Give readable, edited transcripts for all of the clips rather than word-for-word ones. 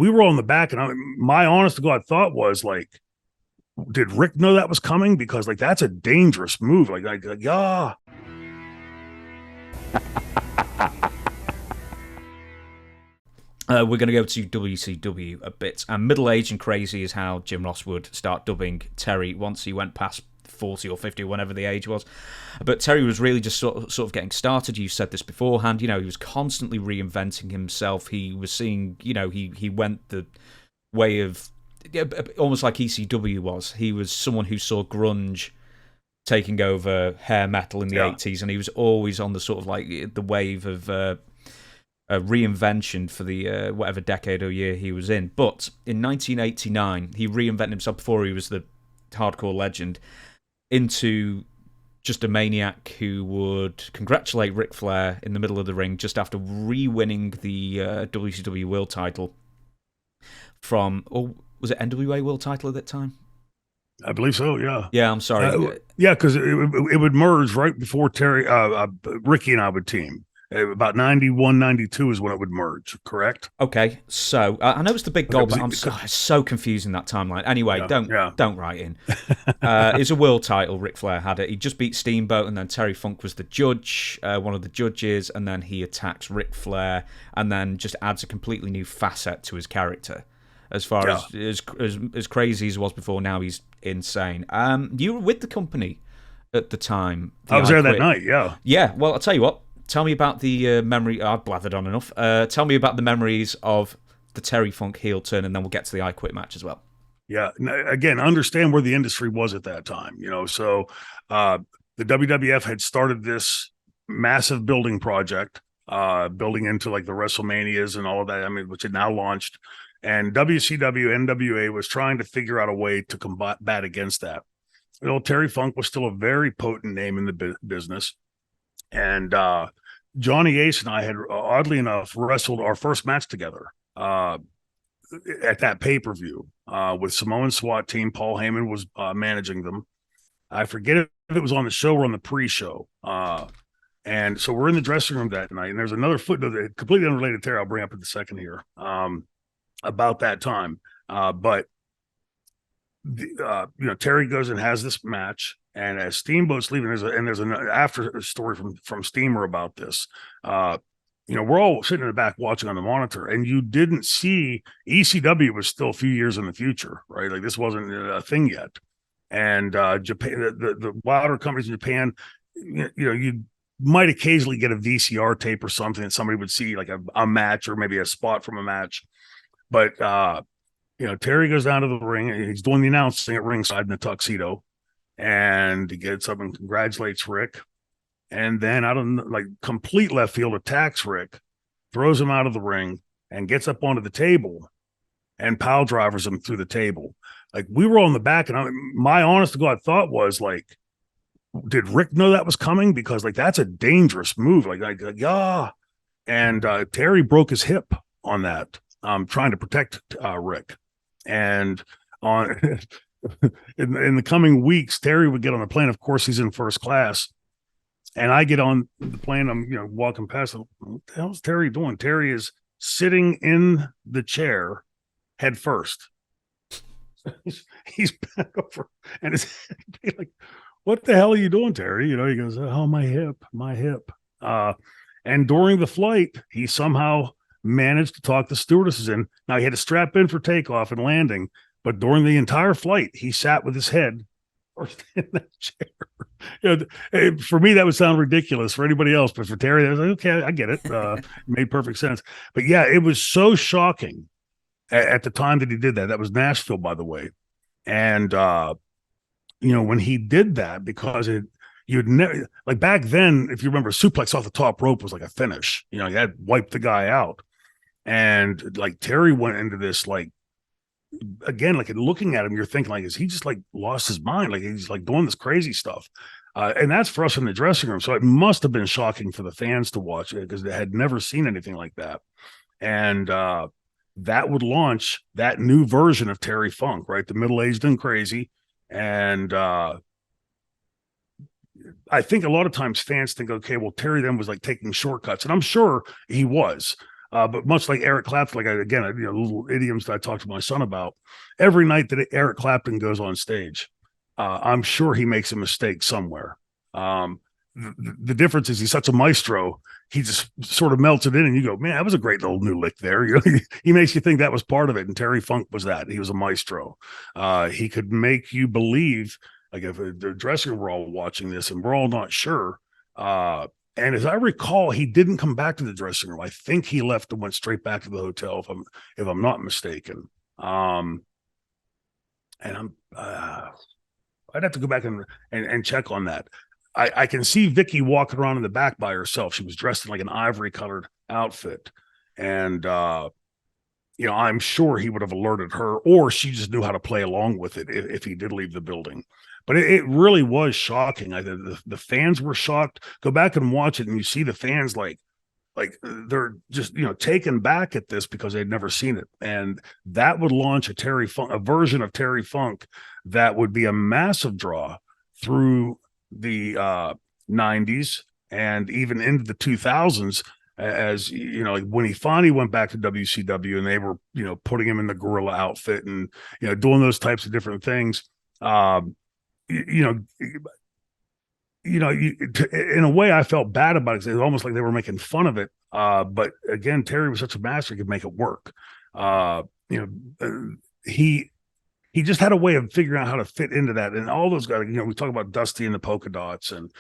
we were all in the back, and my honest to God thought was like, did Rick know that was coming? Because like that's a dangerous move. Like yeah. We're going to go to WCW a bit. And middle-aged and crazy is how Jim Ross would start dubbing Terry once he went past 40 or 50, whatever the age was. But Terry was really just sort of getting started. You said this beforehand. You know, he was constantly reinventing himself. He was seeing, you know, he went the way of, almost like ECW was. He was someone who saw grunge taking over hair metal in the 80s, and he was always on the sort of like the wave of a reinvention for the whatever decade or year he was in. But in 1989, he reinvented himself before he was the hardcore legend into just a maniac who would congratulate Ric Flair in the middle of the ring just after re-winning the WCW World title from, or was it NWA World title at that time? I believe so, yeah. Yeah, I'm sorry. Yeah, because it would merge right before Terry, Ricky and I would team. About 91, 92 is when it would merge, correct? Okay, so I know it's the big goal, but I'm so confusing that timeline. Anyway, don't write in. It's a world title. Ric Flair had it. He just beat Steamboat, and then Terry Funk was the judge, one of the judges, and then he attacks Ric Flair, and then just adds a completely new facet to his character. As far as crazy as he was before, now he's insane. You were with the company at the time. I was there that night, yeah. Yeah, well, I'll tell you what. Tell me about the memory. I've blathered on enough. Tell me about the memories of the Terry Funk heel turn, and then we'll get to the I Quit match as well. Yeah. Again, understand where the industry was at that time. You know, so the WWF had started this massive building project, building into like the WrestleManias and all of that. I mean, which had now launched, and WCW NWA was trying to figure out a way to combat against that. You know, Terry Funk was still a very potent name in the business, and Johnny Ace and I had, oddly enough, wrestled our first match together at that pay-per-view with Samoan SWAT team. Paul Heyman was managing them. I forget if it was on the show or on the pre-show. And so we're in the dressing room that night, and there's another footnote, completely unrelated, Terry, I'll bring up in a second here, about that time. But Terry goes and has this match. And as Steamboat's leaving, there's an after story from Steamer about this. We're all sitting in the back watching on the monitor, and you didn't see ECW was still a few years in the future, right? Like this wasn't a thing yet. And Japan, the wilder companies in Japan, you might occasionally get a VCR tape or something that somebody would see, like a match or maybe a spot from a match. But Terry goes down to the ring, and he's doing the announcing at ringside in a tuxedo. And he gets up and congratulates Rick. And then out of like complete left field attacks Rick, throws him out of the ring, and gets up onto the table and pile drivers him through the table. Like we were all in the back, and my honest to God thought was like, did Rick know that was coming? Because like that's a dangerous move. Like yeah. And Terry broke his hip on that, trying to protect Rick. And on in the coming weeks, Terry would get on the plane. Of course, he's in first class, and I get on the plane. I'm walking past. What the hell's Terry doing? Terry is sitting in the chair, head first. He's back over, and it's like, "What the hell are you doing, Terry?" He goes, "Oh, my hip." And during the flight, he somehow managed to talk the stewardesses in. Now he had to strap in for takeoff and landing. But during the entire flight, he sat with his head first in that chair. For me, that would sound ridiculous. For anybody else, but for Terry, I was like, okay, I get it. It made perfect sense. But yeah, it was so shocking at the time that he did that. That was Nashville, by the way. And when he did that, because you'd never, like back then, if you remember, suplex off the top rope was like a finish. You had wiped the guy out, and like Terry went into this like. Again, like looking at him, you're thinking like, is he just like lost his mind? Like he's like doing this crazy stuff. And that's for us in the dressing room. So it must have been shocking for the fans to watch it because they had never seen anything like that. And that would launch that new version of Terry Funk, right? The middle-aged and crazy. And I think a lot of times fans think, okay, well, Terry then was like taking shortcuts. And I'm sure he was. But much like Eric Clapton, again, little idioms that I talked to my son about, every night that Eric Clapton goes on stage, I'm sure he makes a mistake somewhere. The difference is he's such a maestro. He just sort of melts it in, and you go, man, that was a great little new lick there. He makes you think that was part of it. And Terry Funk was that. He was a maestro. He could make you believe, like if the dressing room, we're all watching this and we're all not sure. And as I recall, he didn't come back to the dressing room. I think he left and went straight back to the hotel, if I'm not mistaken. And I'd have to go back and check on that. I can see Vicky walking around in the back by herself. She was dressed in like an ivory colored outfit. And, I'm sure he would have alerted her, or she just knew how to play along with it if he did leave the building. But it really was shocking. The fans were shocked. Go back and watch it, and you see the fans like they're just, taken back at this because they'd never seen it. And that would launch a version of Terry Funk that would be a massive draw through the 90s and even into the 2000s, as like when he finally went back to WCW and they were putting him in the gorilla outfit and doing those types of different things. In a way I felt bad about it. It was almost like they were making fun of it, but again, Terry was such a master, he could make it work. He just had a way of figuring out how to fit into that. And all those guys, we talk about Dusty and the polka dots, and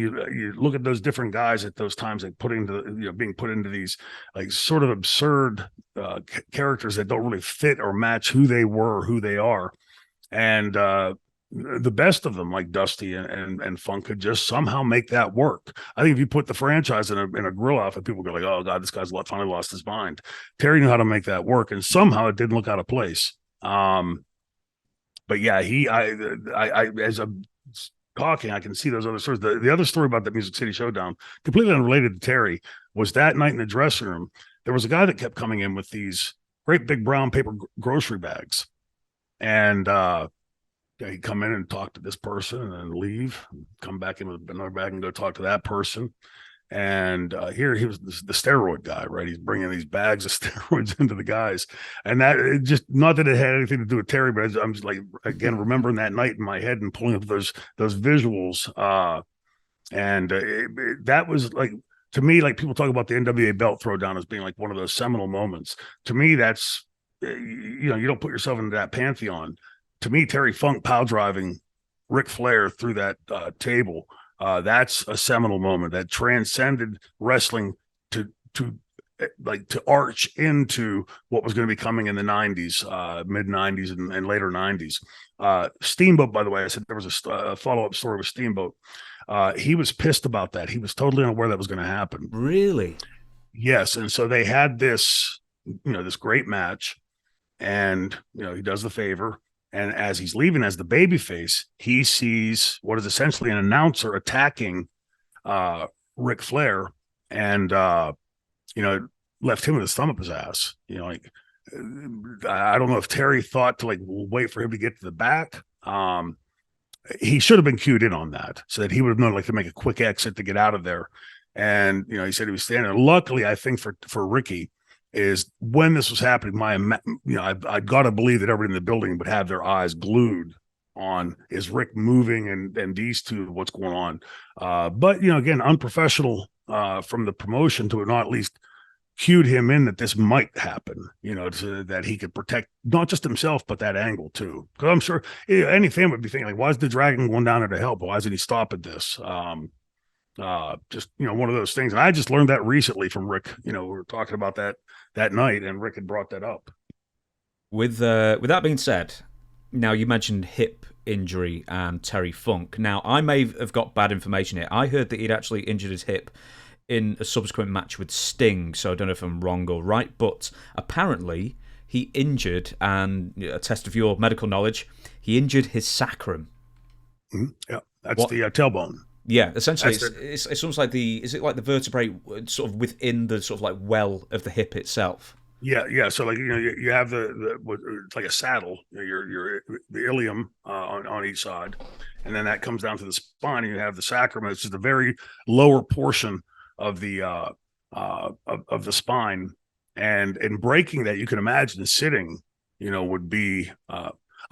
you look at those different guys at those times, like being put into these like sort of absurd characters that don't really fit or match who they were, who they are. And the best of them, like Dusty and Funk, could just somehow make that work. I think if you put the franchise in a grill outfit, people go like, oh God, this guy's finally lost his mind. Terry knew how to make that work, and somehow it didn't look out of place. But yeah, I as I'm talking, I can see those other stories. The other story about the Music City Showdown, completely unrelated to Terry, was that night in the dressing room. There was a guy that kept coming in with these great big brown paper grocery bags, and he'd come in and talk to this person and then leave, and come back in with another bag and go talk to that person. And here he was the steroid guy, right? He's bringing these bags of steroids into the guys, and that it just, not that it had anything to do with Terry, but I'm just like, again, remembering that night in my head and pulling up those visuals. That was like, to me, like people talk about the NWA belt throwdown as being like one of those seminal moments. To me, that's, you don't put yourself into that pantheon. To me, Terry Funk power driving Ric Flair through that table. That's a seminal moment that transcended wrestling to arch into what was going to be coming in the 90s, mid 90s and later 90s. Steamboat, by the way, I said there was a follow-up story with Steamboat. He was pissed about that. He was totally unaware that was going to happen. Really? Yes. And so they had this, this great match, and, he does the favor. And as he's leaving as the babyface, he sees what is essentially an announcer attacking Ric Flair, and left him with his thumb up his ass. I don't know if Terry thought to wait for him to get to the back. He should have been cued in on that so that he would have known to make a quick exit to get out of there. And he said he was standing there. Luckily, I think for Ricky, is when this was happening, I got to believe that everybody in the building would have their eyes glued on, is Rick moving and these two, what's going on. But again, unprofessional from the promotion to not at least cued him in that this might happen, so that he could protect not just himself, but that angle too. Because I'm sure any fan would be thinking, why is the Dragon going down there to help? Why isn't he stopping this? Just one of those things. And I just learned that recently from Rick. We were talking about that night, and Rick had brought that up. With that being said, now you mentioned hip injury and Terry Funk. Now I may have got bad information here. I heard that he'd actually injured his hip in a subsequent match with Sting, so I don't know if I'm wrong or right, but apparently he injured, and a test of your medical knowledge, he injured his sacrum. Mm-hmm. Yeah, that's the tailbone. Yeah, essentially, it's almost like is it like the vertebrae sort of within the sort of like well of the hip itself? Yeah. So you have it's like a saddle. Your the ilium on each side, and then that comes down to the spine, and you have the sacrum. It's just a very lower portion of the of the spine, and breaking that, you can imagine sitting, would be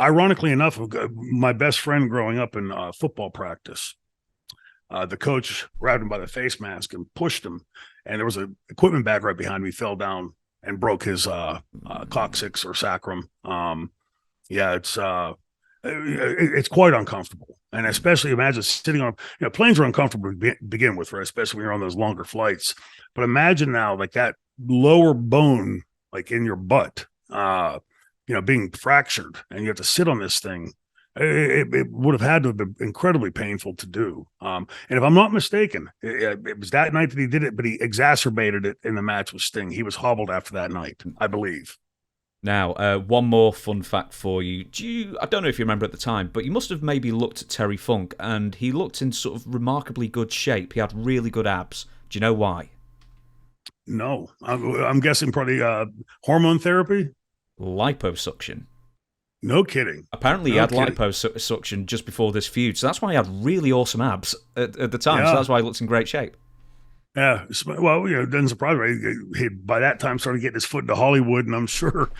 ironically enough, my best friend growing up in football practice. The coach grabbed him by the face mask and pushed him, and there was an equipment bag right behind me. He fell down and broke his coccyx or sacrum. Yeah, it's quite uncomfortable, and especially imagine sitting on. Planes are uncomfortable to begin with, right? Especially when you're on those longer flights. But imagine now, like that lower bone, like in your butt, being fractured, and you have to sit on this thing. It would have had to have been incredibly painful to do. And if I'm not mistaken, it was that night that he did it, but he exacerbated it in the match with Sting. He was hobbled after that night, I believe. Now, one more fun fact for you. I don't know if you remember at the time, but you must have maybe looked at Terry Funk, and he looked in sort of remarkably good shape. He had really good abs. Do you know why? No, I'm guessing probably hormone therapy. Liposuction. No kidding. Apparently, he had liposuction just before this feud, so that's why he had really awesome abs at the time. Yeah. So that's why he looks in great shape. Yeah, well, it doesn't surprise me. He by that time started getting his foot into Hollywood, and I'm sure,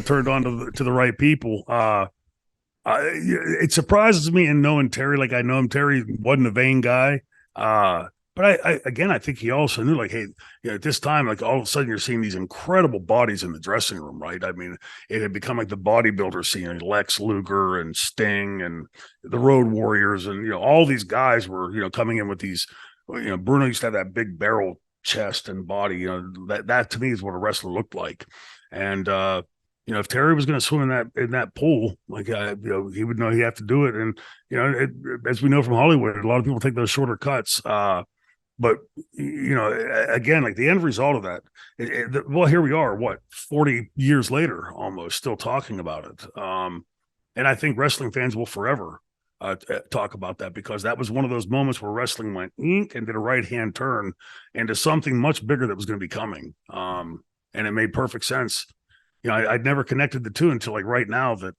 turned on to the right people. It surprises me in knowing Terry, like I know him. Terry wasn't a vain guy, but I think he also knew, like, hey, at this time, like all of a sudden you're seeing these incredible bodies in the dressing room, right? I mean, it had become like the bodybuilder scene, Lex Luger and Sting and the Road Warriors, and all these guys were coming in with these. Bruno used to have that big barrel chest and body. That to me is what a wrestler looked like, and if Terry was going to swim in that pool, like he would know he had to do it, and as we know from Hollywood, a lot of people take those shorter cuts. But again, like the end result of that, well, here we are, 40 years later, almost still talking about it. And I think wrestling fans will forever talk about that, because that was one of those moments where wrestling went ink and did a right hand turn into something much bigger that was going to be coming. And it made perfect sense. I'd never connected the two until like right now that,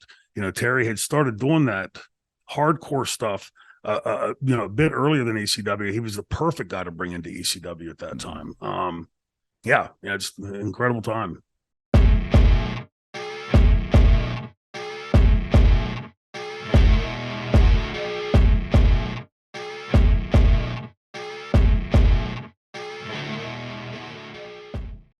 Terry had started doing that hardcore stuff. A bit earlier than ECW. He was the perfect guy to bring into ECW at that time. It's an incredible time.